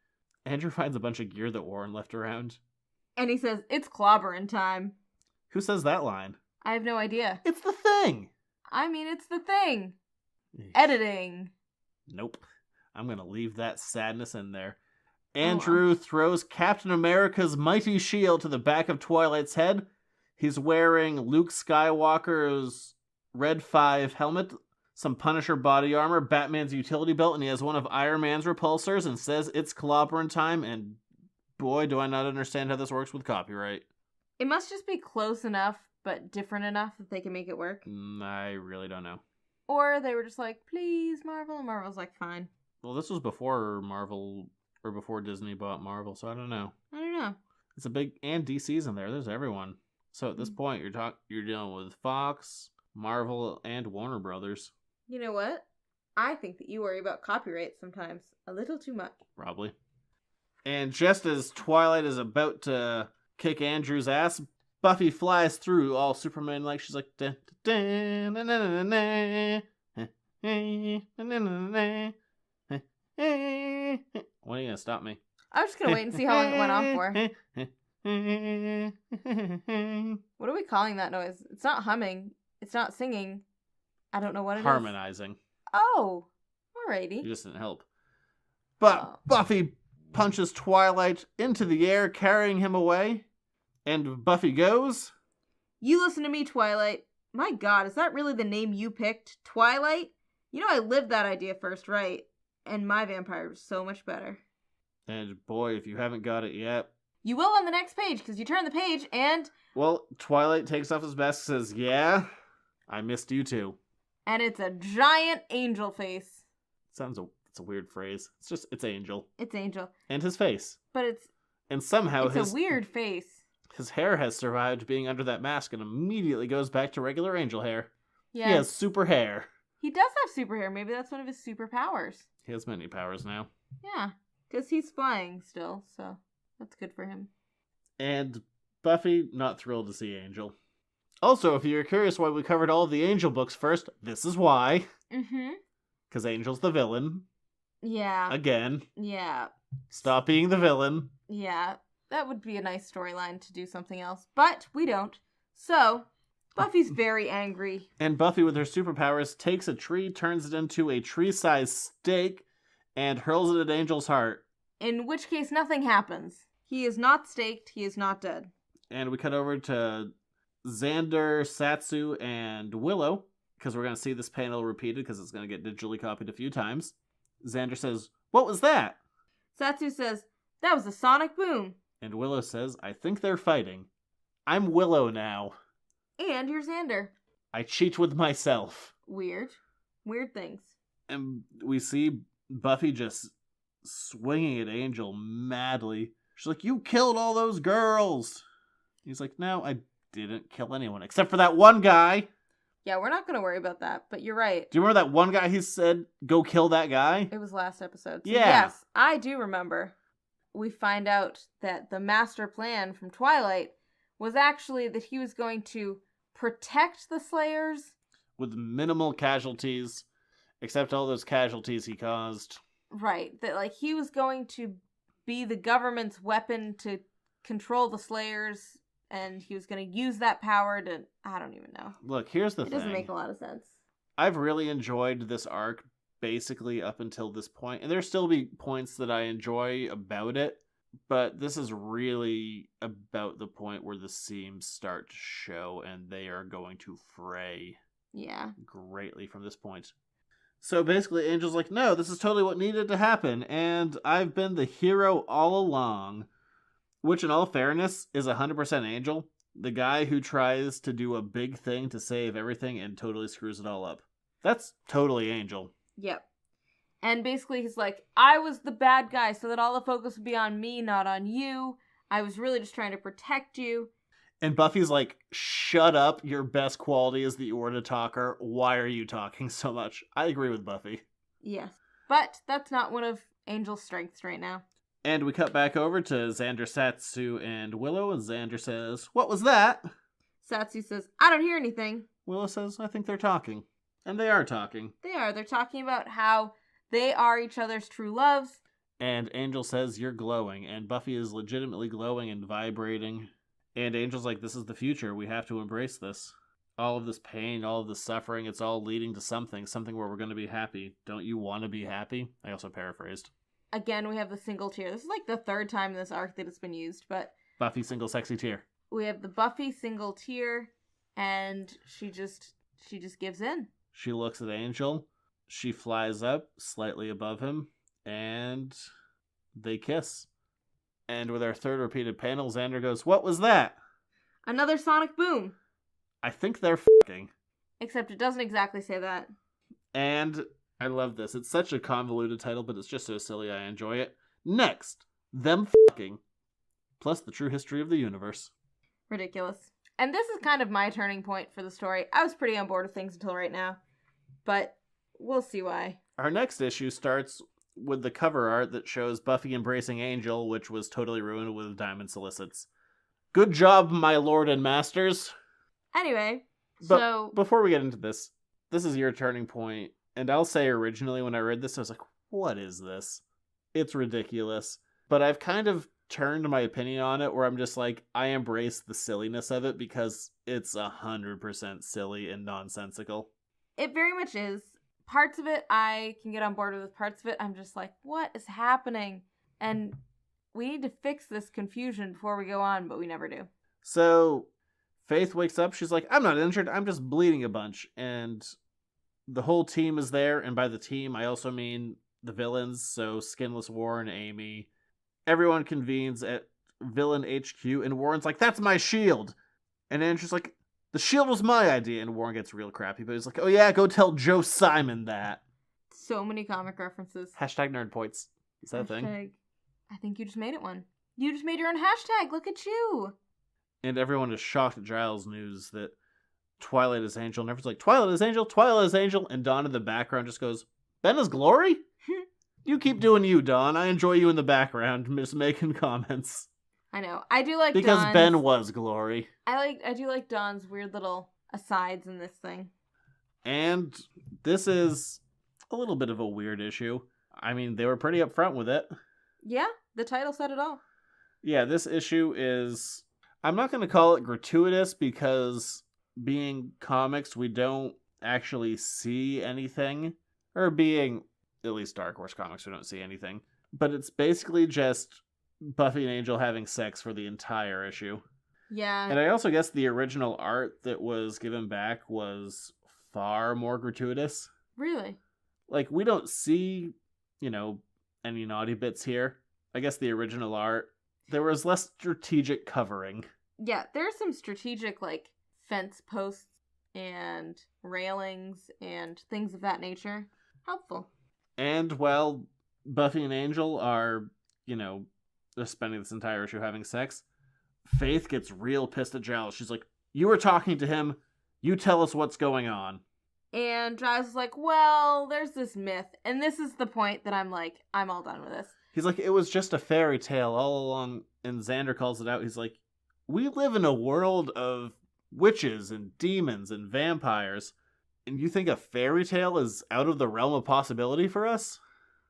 Andrew finds a bunch of gear that Warren left around. And he says, it's clobbering time. Who says that line? I have no idea. It's the thing! I mean, it's the thing. Editing. Nope. I'm gonna leave that sadness in there. Andrew throws Captain America's mighty shield to the back of Twilight's head. He's wearing Luke Skywalker's Red 5 helmet, some Punisher body armor, Batman's utility belt, and he has one of Iron Man's repulsors and says it's clobbering time, and boy, do I not understand how this works with copyright. It must just be close enough, but different enough that they can make it work. I really don't know. Or they were just like, please, Marvel, and Marvel's like, fine. Well, this was before Marvel, or before Disney bought Marvel, so I don't know. I don't know. It's a big, and DC's in there, there's everyone. So at this point, you're dealing with Fox, Marvel, and Warner Brothers. You know what? I think that you worry about copyright sometimes a little too much. Probably. And just as Twilight is about to kick Andrew's ass, Buffy flies through all Superman-like. She's like, dun, dun, dun, dun, dun, dun, dun, dun, dun, dun, dun, When are you gonna stop me? I was just gonna wait and see how long it went on for. What are we calling that noise? It's not humming. It's not singing. I don't know what it is. Harmonizing. Oh, alrighty. You just didn't help. But Buffy punches Twilight into the air, carrying him away. And Buffy goes, You listen to me, Twilight. My god, is that really the name you picked? Twilight? You know I lived that idea first, right? And my vampire was so much better. and boy, if you haven't got it yet. You will on the next page, because you turn the page and... Well, Twilight takes off his mask and says, yeah, I missed you too. And it's a giant angel face. It's a weird phrase. It's Angel. It's Angel. And his face. But And somehow it's a weird face. His hair has survived being under that mask and immediately goes back to regular angel hair. Yeah. He has super hair. He does have super hair. Maybe that's one of his superpowers. He has many powers now. Yeah. Because he's flying still, so that's good for him. And Buffy, not thrilled to see Angel. Also, if you're curious why we covered all of the Angel books first, this is why. Mm-hmm. Because Angel's the villain. Yeah. Again. Yeah. Stop being the villain. Yeah. That would be a nice storyline to do something else. But we don't. So, Buffy's very angry. And Buffy, with her superpowers, takes a tree, turns it into a tree-sized stake, and hurls it at Angel's heart. In which case, nothing happens. He is not staked. He is not dead. And we cut over to Xander, Satsu, and Willow, because we're going to see this panel repeated, because it's going to get digitally copied a few times. Xander says, "What was that?" Satsu says, "That was a sonic boom." And Willow says, "I think they're fighting. I'm Willow now. And you're Xander." I cheat with myself." Weird. Weird things. And we see Buffy just swinging at Angel madly. She's like, "You killed all those girls." He's like, "No, I didn't kill anyone except for that one guy." Yeah, we're not going to worry about that, but you're right. Do you remember that one guy he said, "Go kill that guy"? It was last episode. So Yeah. Yes, I do remember. We find out that the master plan from Twilight was actually that he was going to protect the Slayers. With minimal casualties, except all those casualties he caused. Right. That, like, he was going to be the government's weapon to control the Slayers, and he was going to use that power to... I don't even know. Look, here's the thing. It doesn't make a lot of sense. I've really enjoyed this arc basically up until this point, and there'll still be points that I enjoy about it, but this is really about the point where the seams start to show, and they are going to fray Yeah. greatly from this point. So basically, Angel's like, "No, this is totally what needed to happen, and I've been the hero all along." Which, in all fairness, is 100% Angel. The guy who tries to do a big thing to save everything and totally screws it all up. That's totally Angel. Yep. And basically he's like, I was the bad guy so that all the focus would be on me, not on you. I was really just trying to protect you. And Buffy's like, "Shut up, your best quality is that you were a talker. Why are you talking so much?" I agree with Buffy. Yes. But that's not one of Angel's strengths right now. And we cut back over to Xander, Satsu, and Willow, and Xander says, "What was that?" Satsu says, I don't hear anything. Willow says, "I think they're talking." And they are talking. They are. They're talking about how they are each other's true loves. And Angel says, "You're glowing." And Buffy is legitimately glowing and vibrating. And Angel's like, "This is the future. We have to embrace this. All of this pain, all of this suffering, it's all leading to something where we're going to be happy. Don't you want to be happy?" I also paraphrased. Again, we have the single tear. This is like the third time in this arc that it's been used, but... Buffy single sexy tear. We have the Buffy single tear, and she just gives in. She looks at Angel. She flies up slightly above him, and they kiss. And with our third repeated panel, Xander goes, "What was that?" Another sonic boom. I think they're f***ing. Except it doesn't exactly say that. And I love this. It's such a convoluted title, but it's just so silly I enjoy it. Next, them f***ing. Plus the true history of the universe. Ridiculous. And this is kind of my turning point for the story. I was pretty on board with things until right now. But we'll see why. Our next issue starts with the cover art that shows Buffy embracing Angel, which was totally ruined with diamond solicits. Good job, my lord and masters. Anyway, But so... before we get into this is your turning point. And I'll say originally when I read this, I was like, what is this? It's ridiculous. But I've kind of turned my opinion on it where I'm just like, I embrace the silliness of it because it's 100% silly and nonsensical. It very much is. Parts of it I can get on board with. Parts of it I'm just like, what is happening? And we need to fix this confusion before we go on, but we never do. So Faith wakes up. She's like, I'm not injured. I'm just bleeding a bunch. And the whole team is there. And by the team, I also mean the villains. So Skinless Warren, Amy. Everyone convenes at Villain HQ. And Warren's like, that's my shield. And Andrew's like, the shield was my idea. And Warren gets real crappy. But he's like, oh yeah, go tell Joe Simon that. So many comic references. Hashtag nerd points. Is that a thing? I think you just made it one. You just made your own hashtag. Look at you. And everyone is shocked at Giles' news that Twilight is Angel. And everyone's like, Twilight is Angel, Twilight is Angel. And Dawn in the background just goes, Ben is Glory? You keep doing you, Dawn. I enjoy you in the background, just making comments. I know. I do like because Dawn's... Ben was Glory. I do like Dawn's weird little asides in this thing. And this is a little bit of a weird issue. I mean, they were pretty upfront with it. Yeah, the title said it all. Yeah, this issue is... I'm not going to call it gratuitous because being comics, we don't actually see anything. Or being, at least Dark Horse comics, we don't see anything. But it's basically just Buffy and Angel having sex for the entire issue. Yeah. And I also guess the original art that was given back was far more gratuitous. Really? Like, we don't see, any naughty bits here. I guess the original art, there was less strategic covering. Yeah, there's some strategic, fence posts and railings and things of that nature. Helpful. And, well, Buffy and Angel are, they're spending this entire issue having sex. Faith gets real pissed at Giles. She's like, you were talking to him. You tell us what's going on. And Giles is like, well, there's this myth. And this is the point that I'm like, I'm all done with this. He's like, it was just a fairy tale all along. And Xander calls it out. He's like, we live in a world of witches and demons and vampires. And you think a fairy tale is out of the realm of possibility for us?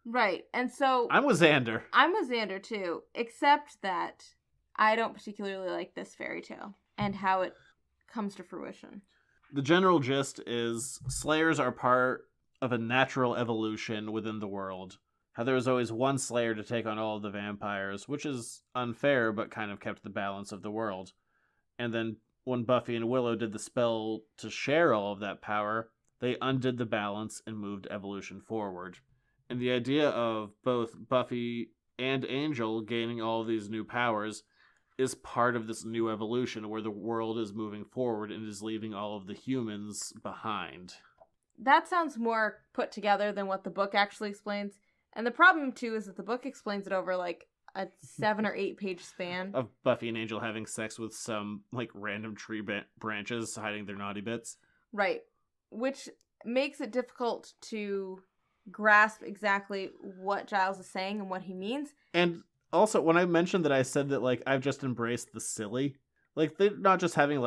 Right. And so... I'm with Xander. I'm with Xander, too. Except that I don't particularly like this fairy tale and how it comes to fruition. The general gist is Slayers are part of a natural evolution within the world. How there was always one Slayer to take on all of the vampires, which is unfair but kind of kept the balance of the world. And then when Buffy and Willow did the spell to share all of that power, they undid the balance and moved evolution forward. And the idea of both Buffy and Angel gaining all of these new powers is part of this new evolution where the world is moving forward and is leaving all of the humans behind. That sounds more put together than what the book actually explains. And the problem, too, is that the book explains it over, a 7 or 8 page span. Of Buffy and Angel having sex with some, random tree branches hiding their naughty bits. Right. Which makes it difficult to grasp exactly what Giles is saying and what he means. And also, when I mentioned that I said that, I've just embraced the silly, they're not just having,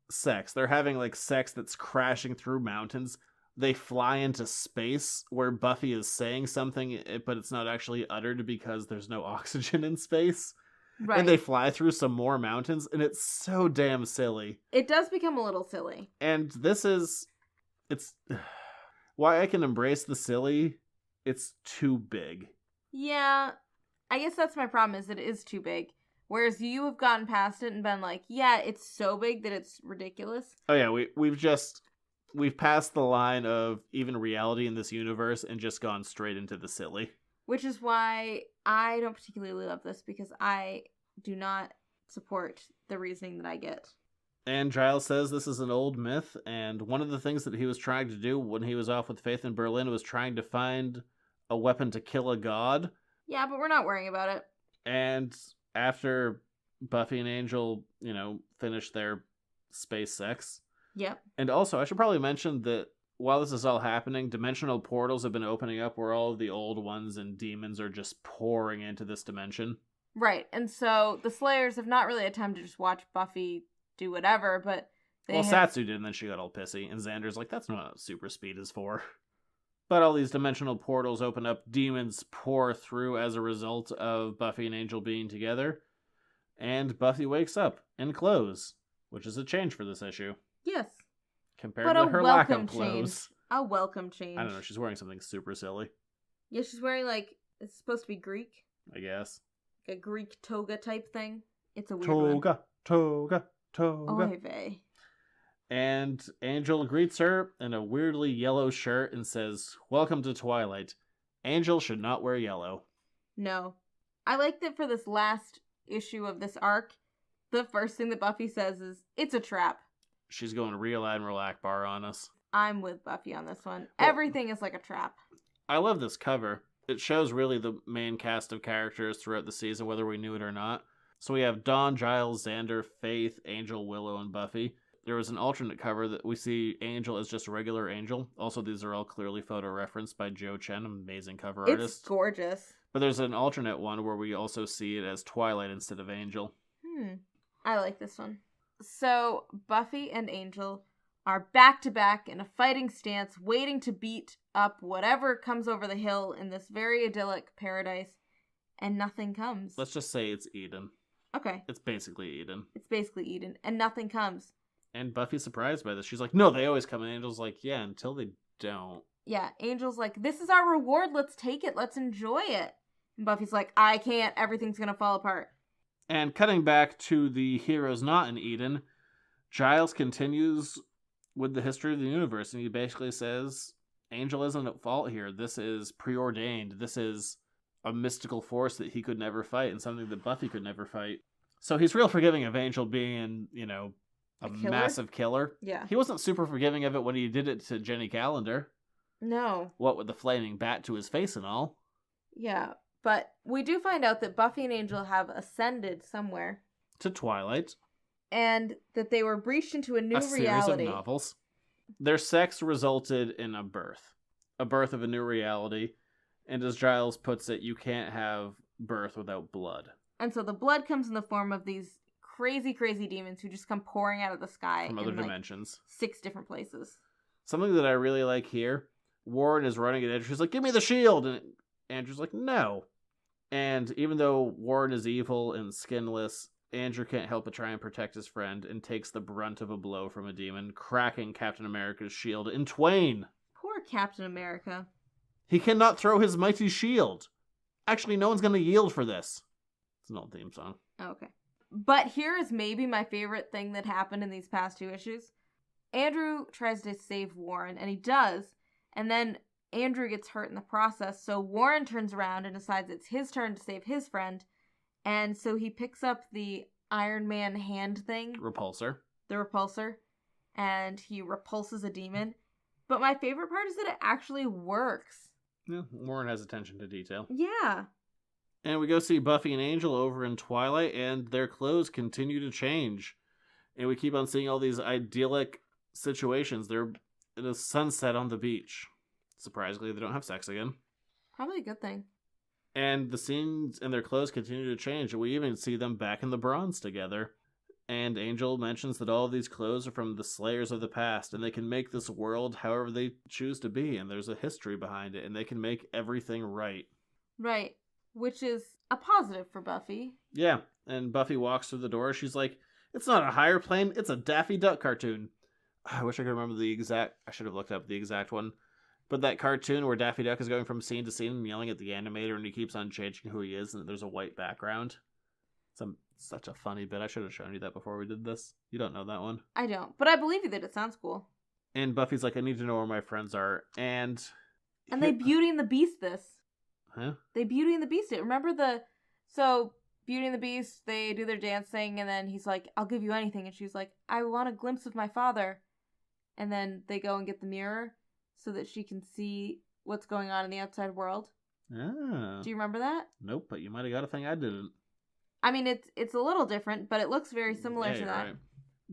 sex. They're having, sex that's crashing through mountains. They fly into space where Buffy is saying something, but it's not actually uttered because there's no oxygen in space. Right. And they fly through some more mountains, and it's so damn silly. It does become a little silly. And it's why I can embrace the silly, it's too big. Yeah, I guess that's my problem, is that it is too big. Whereas you have gotten past it and been like, yeah, it's so big that it's ridiculous. Oh yeah, we've passed the line of even reality in this universe and just gone straight into the silly. Which is why I don't particularly love this, because I do not support the reasoning that I get. And Giles says this is an old myth, and one of the things that he was trying to do when he was off with Faith in Berlin was trying to find a weapon to kill a god. Yeah, but we're not worrying about it. And after Buffy and Angel, finish their space sex. Yep. And also, I should probably mention that while this is all happening, dimensional portals have been opening up where all of the old ones and demons are just pouring into this dimension. Right, and so the Slayers have not really had time to just watch Buffy do whatever, but Satsu did, and then she got all pissy, and Xander's like, that's not what super speed is for. But all these dimensional portals open up, demons pour through as a result of Buffy and Angel being together, and Buffy wakes up in clothes, which is a change for this issue. Yes. Compared But to a her lack of welcome clothes. change. A welcome change. I don't know, she's wearing something super silly, Yeah, she's wearing, like, it's supposed to be Greek. I guess. Like a Greek toga type thing. It's a weird one. Toga. Oy vey. And Angel greets her in a weirdly yellow shirt and says, "Welcome to Twilight. Angel should not wear yellow." No. I like that for this last issue of this arc, the first thing that Buffy says is, "It's a trap." She's going real Admiral Akbar on us. I'm with Buffy on this one. Well, Everything is like a trap. I love this cover. It shows really the main cast of characters throughout the season, whether we knew it or not. So we have Dawn, Giles, Xander, Faith, Angel, Willow, and Buffy. There was an alternate cover that we see Angel as just a regular Angel. Also, these are all clearly photo referenced by Joe Chen, an amazing cover artist. It's gorgeous. But there's an alternate one where we also see it as Twilight instead of Angel. I like this one. So, Buffy and Angel are back to back in a fighting stance, waiting to beat up whatever comes over the hill in this very idyllic paradise, and nothing comes. Let's just say it's Eden. Okay. It's basically Eden. It's basically Eden, and nothing comes. And Buffy's surprised by this. She's like, "No, they always come." And Angel's like, "Yeah, until they don't." Yeah, Angel's like, "This is our reward, let's take it, let's enjoy it." And Buffy's like, "I can't, everything's gonna fall apart." And cutting back to the heroes not in Eden, Giles continues with the history of the universe, and he basically says, Angel isn't at fault here. This is preordained. This is a mystical force that he could never fight, and something that Buffy could never fight. So he's real forgiving of Angel being, a killer? massive killer. Yeah. He wasn't super forgiving of it when he did it to Jenny Calendar. No. What with the flaming bat to his face and all. Yeah, but we do find out that Buffy and Angel have ascended somewhere. To Twilight. And that they were breached into a new reality. A series of novels. Their sex resulted in a birth of a new reality. And as Giles puts it, you can't have birth without blood. And so the blood comes in the form of these crazy, crazy demons who just come pouring out of the sky from other in dimensions. 6 different places. Something that I really like here, Warren is running at Andrew. She's like, "Give me the shield!" And Andrew's like, "No." And even though Warren is evil and skinless, Andrew can't help but try and protect his friend and takes the brunt of a blow from a demon, cracking Captain America's shield in twain. Poor Captain America. He cannot throw his mighty shield. Actually, no one's going to yield for this. It's an old theme song. Oh, okay. But here is maybe my favorite thing that happened in these past 2 issues. Andrew tries to save Warren, and he does. And then Andrew gets hurt in the process, so Warren turns around and decides it's his turn to save his friend. And so he picks up the Iron Man hand thing. Repulsor. The repulsor. And he repulses a demon. But my favorite part is that it actually works. Yeah, Warren has attention to detail. Yeah. And we go see Buffy and Angel over in Twilight, and their clothes continue to change. And we keep on seeing all these idyllic situations. They're in a sunset on the beach. Surprisingly, they don't have sex again. Probably a good thing. And the scenes and their clothes continue to change. And we even see them back in the bronze together. And Angel mentions that all of these clothes are from the Slayers of the past, and they can make this world however they choose to be, and there's a history behind it, and they can make everything right. Right. Which is a positive for Buffy. Yeah, and Buffy walks through the door. She's like, "It's not a higher plane, it's a Daffy Duck cartoon." I wish I could remember the exact... I should have looked up the exact one. But that cartoon where Daffy Duck is going from scene to scene and yelling at the animator, and he keeps on changing who he is, and there's a white background. It's such a funny bit. I should have shown you that before we did this. You don't know that one. I don't, but I believe you that it sounds cool. And Buffy's like, "I need to know where my friends are." And they Beauty and the Beast this. Huh? They Beauty and the Beast it. Remember so Beauty and the Beast, they do their dance thing, and then he's like, "I'll give you anything." And she's like, "I want a glimpse of my father." And then they go and get the mirror so that she can see what's going on in the outside world. Ah. Do you remember that? Nope, but you might have got a thing I didn't. I mean, it's a little different, but it looks very similar to that. Right.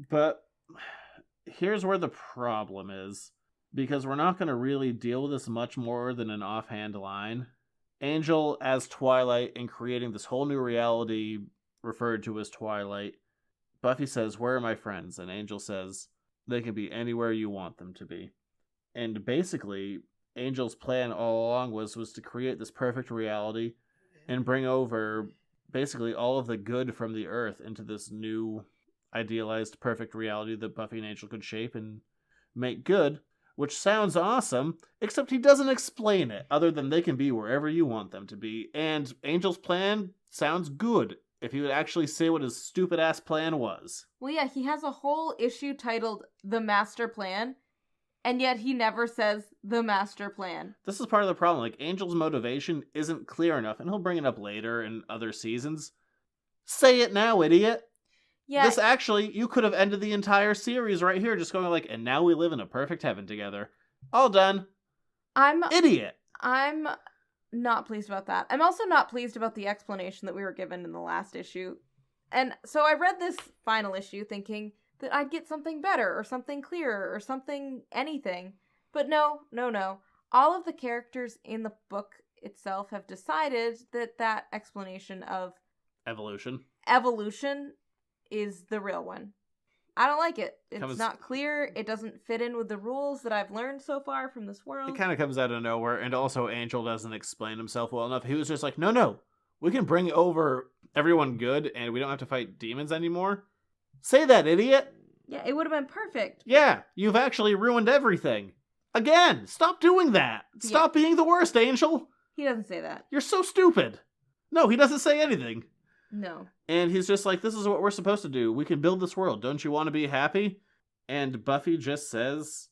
But here's where the problem is, because we're not going to really deal with this much more than an offhand line. Angel as Twilight and creating this whole new reality referred to as Twilight. Buffy says, "Where are my friends?" And Angel says, "They can be anywhere you want them to be." And basically, Angel's plan all along was to create this perfect reality and bring over basically all of the good from the Earth into this new idealized perfect reality that Buffy and Angel could shape and make good, which sounds awesome, except he doesn't explain it, other than they can be wherever you want them to be. And Angel's plan sounds good if he would actually say what his stupid-ass plan was. Well, yeah, he has a whole issue titled The Master Plan, and yet he never says the master plan. This is part of the problem. Like, Angel's motivation isn't clear enough, and he'll bring it up later in other seasons. Say it now, idiot! Yeah. This actually, you could have ended the entire series right here, just going like, and now we live in a perfect heaven together. All done. Idiot! I'm not pleased about that. I'm also not pleased about the explanation that we were given in the last issue. And so I read this final issue thinking that I'd get something better or something clearer or something anything. But no. All of the characters in the book itself have decided that explanation of evolution is the real one. I don't like it. It's not clear. It doesn't fit in with the rules that I've learned so far from this world. It kind of comes out of nowhere, and also Angel doesn't explain himself well enough. He was just like, no, we can bring over everyone good, and we don't have to fight demons anymore. Say that, idiot! Yeah, it would have been perfect. Yeah, you've actually ruined everything. Again, stop doing that. Stop being the worst, Angel. He doesn't say that. You're so stupid. No, he doesn't say anything. No. And he's just like, this is what we're supposed to do. We can build this world. Don't you want to be happy? And Buffy just says,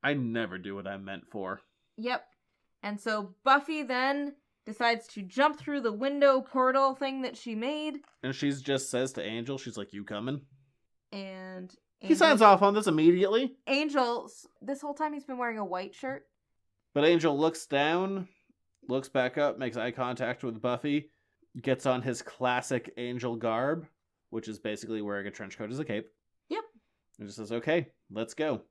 I never do what I'm meant for. Yep. And so Buffy then decides to jump through the window portal thing that she made. And she just says to Angel, she's like, you coming? And he signs off on this immediately. Angel, this whole time he's been wearing a white shirt. But Angel looks down, looks back up, makes eye contact with Buffy, gets on his classic Angel garb, which is basically wearing a trench coat as a cape. Yep. And just says, okay, let's go.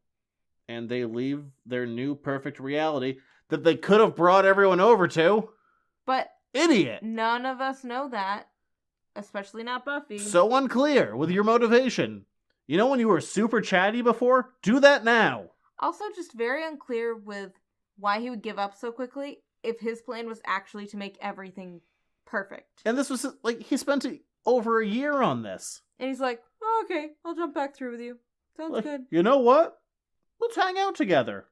And they leave their new perfect reality that they could have brought everyone over to. But idiot! None of us know that. Especially not Buffy. So unclear with your motivation. You know when you were super chatty before? Do that now. Also just very unclear with why he would give up so quickly if his plan was actually to make everything perfect. And this was, like, he spent over a year on this. And he's like, oh, okay, I'll jump back through with you. Sounds good. You know what? Let's hang out together.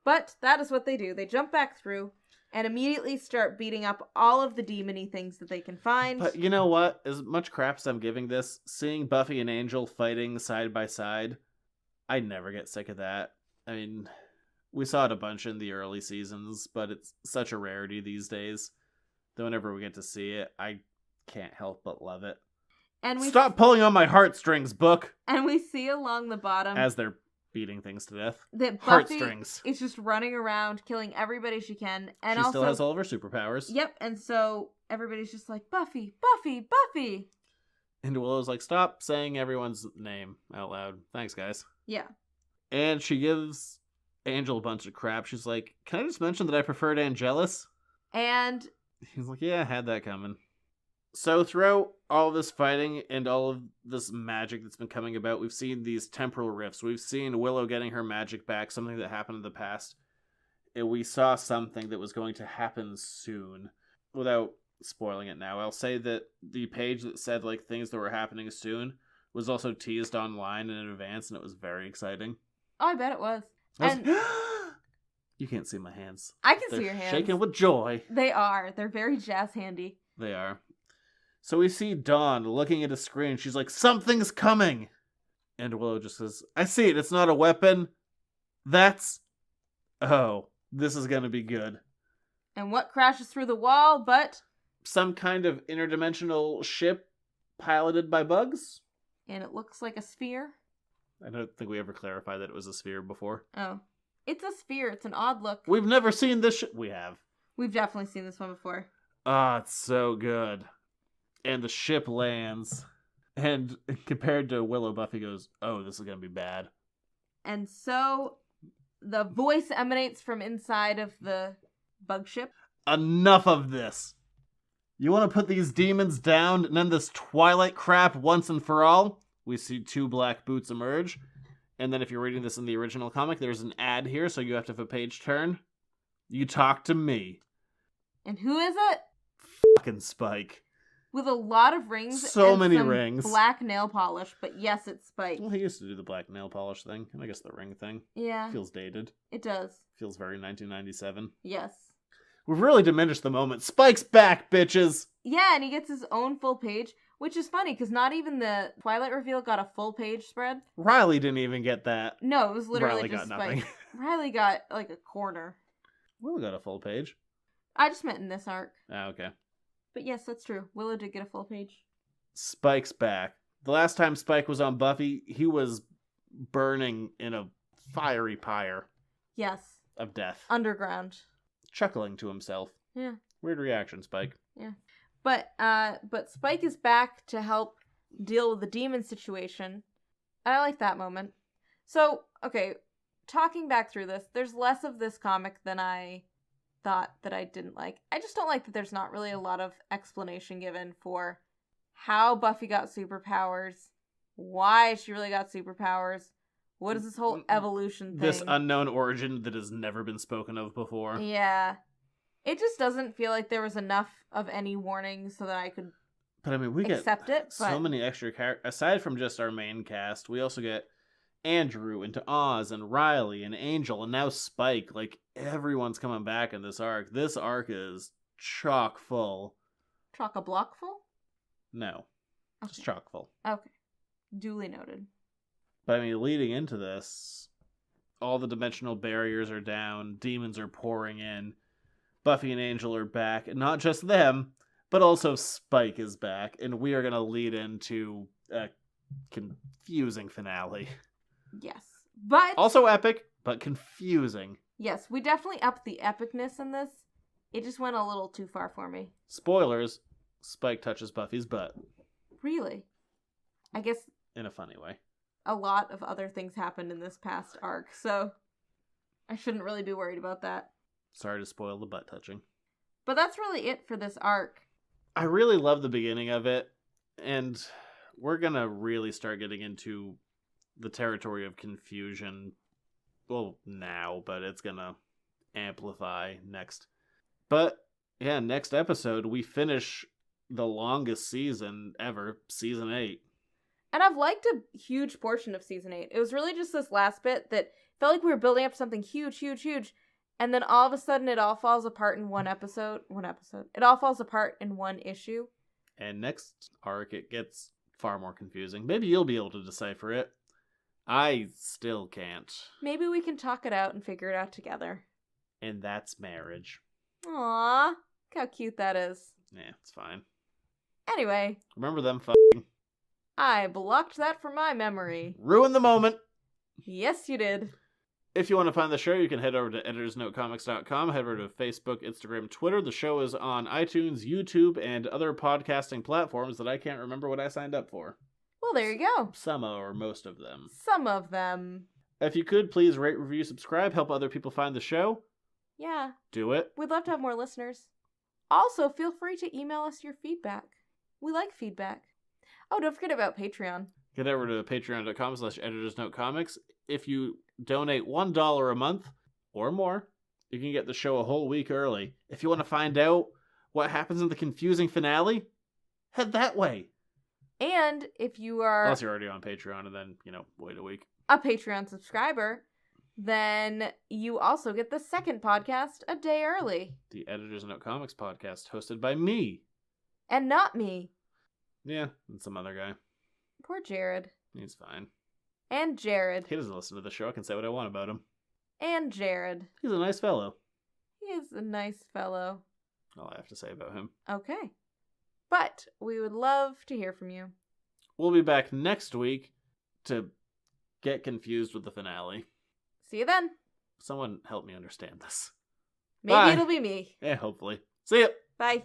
But that is what they do. They jump back through and immediately start beating up all of the demon-y things that they can find. But you know what? As much crap as I'm giving this, seeing Buffy and Angel fighting side by side, I never get sick of that. I mean, we saw it a bunch in the early seasons, but it's such a rarity these days that whenever we get to see it, I can't help but love it. And Stop pulling on my heartstrings, book! And we see along the bottom, as they're beating things to death, that Buffy heartstrings is just running around, killing everybody she can. And she also still has all of her superpowers. Yep, and so everybody's just like, Buffy, Buffy, Buffy! And Willow's like, stop saying everyone's name out loud. Thanks, guys. Yeah. And she gives Angel a bunch of crap. She's like, can I just mention that I preferred Angelus? And he's like, yeah, I had that coming. So throughout all this fighting and all of this magic that's been coming about, we've seen these temporal rifts. We've seen Willow getting her magic back, something that happened in the past. And we saw something that was going to happen soon. Without spoiling it now, I'll say that the page that said like things that were happening soon was also teased online in advance, and it was very exciting. Oh, I bet it was. And you can't see my hands. I can see your hands. Shaking with joy. They are. They're very jazz handy. They are. So we see Dawn looking at a screen. She's like, something's coming. And Willow just says, I see it. It's not a weapon. That's... Oh, this is going to be good. And what crashes through the wall but... some kind of interdimensional ship piloted by bugs? And it looks like a sphere. I don't think we ever clarified that it was a sphere before. Oh. It's a sphere. It's an odd look. We've never seen this We have. We've definitely seen this one before. Ah, it's so good. And the ship lands. And compared to Willow, Buffy goes, oh, this is going to be bad. And so the voice emanates from inside of the bug ship. Enough of this. You want to put these demons down and end this Twilight crap once and for all? We see two black boots emerge. And then if you're reading this in the original comic, there's an ad here, so you have to have a page turn. You talk to me. And who is it? Fucking Spike. With a lot of rings. So and many some rings. Black nail polish, but yes, it's Spike. Well, he used to do the black nail polish thing, and I guess the ring thing. Yeah. Feels dated. It does. Feels very 1997. Yes. We've really diminished the moment. Spike's back, bitches! Yeah, and he gets his own full page, which is funny, because not even the Twilight reveal got a full page spread. Riley didn't even get that. No, it was literally Riley just got Spike. nothing. Riley got, like, a corner. Willow got a full page. I just meant in this arc. Ah, okay. But yes, that's true. Willow did get a full page. Spike's back. The last time Spike was on Buffy, he was burning in a fiery pyre Yes. of death. Underground. Chuckling to himself. Yeah. Weird reaction, Spike. Yeah. But Spike is back to help deal with the demon situation. And I like that moment. So, okay, talking back through this, there's less of this comic than I thought that I didn't like. I just don't like that there's not really a lot of explanation given for how Buffy got superpowers, why she really got superpowers, what is this whole evolution thing. This unknown origin that has never been spoken of before. Yeah. It just doesn't feel like there was enough of any warning so that I could But I mean, we accept get it. so many extra characters. Aside from just our main cast, we also get Andrew into Oz and Riley and Angel and now Spike. Like, everyone's coming back in this arc. This arc is chock full. Chock-a-block full? No, just Okay. chock full. Okay. Duly noted. But I mean, leading into this, all the dimensional barriers are down, demons are pouring in, Buffy and Angel are back, and not just them, but also Spike is back, and we are going to lead into a confusing finale. Yes. But Also epic, but confusing. yes, we definitely upped the epicness in this. It just went a little too far for me. Spoilers, Spike touches Buffy's butt. Really. I guess In a funny way. a lot of other things happened in this past arc, so I shouldn't really be worried about that. Sorry to spoil the butt touching. But that's really it for this arc. I really love the beginning of it, and we're going to really start getting into the territory of confusion. Well, now, but it's going to amplify next. But, yeah, next episode, we finish the longest season ever, season 8. And I've liked a huge portion of season 8. It was really just this last bit that felt like we were building up something huge, and then all of a sudden it all falls apart in one episode. It all falls apart in one issue. And next arc, it gets far more confusing. Maybe you'll be able to decipher it. I still can't. Maybe we can talk it out and figure it out together. And that's marriage. Aww. Look how cute that is. Yeah, it's fine. Anyway, Remember them fucking I blocked that from my memory. ruin the moment. Yes, you did. If you want to find the show, you can head over to editorsnotecomics.com, head over to Facebook, Instagram, Twitter. The show is on iTunes, YouTube, and other podcasting platforms that I can't remember what I signed up for. Well, there you go. Some or most of them. Some of them. If you could, please rate, review, subscribe, help other people find the show. Yeah, Do it. we'd love to have more listeners. Also, feel free to email us your feedback. We like feedback. Oh, don't forget about Patreon. Get over to patreon.com/editorsnotecomics. If you donate $1 a month or more, you can get the show a whole week early. If you want to find out what happens in the confusing finale, head that way. And if you are Unless you're already on Patreon and then, wait a week. a Patreon subscriber, then you also get the second podcast a day early. The Editors Note Comics podcast, hosted by me. And not me. Yeah, and some other guy. Poor Jared. He's fine. And Jared. He doesn't listen to the show. I can say what I want about him. And Jared. He's a nice fellow. He is a nice fellow. All I have to say about him. Okay. But we would love to hear from you. We'll be back next week to get confused with the finale. See you then. Someone help me understand this. Maybe Bye. it'll be me. Yeah, hopefully. See ya! Bye.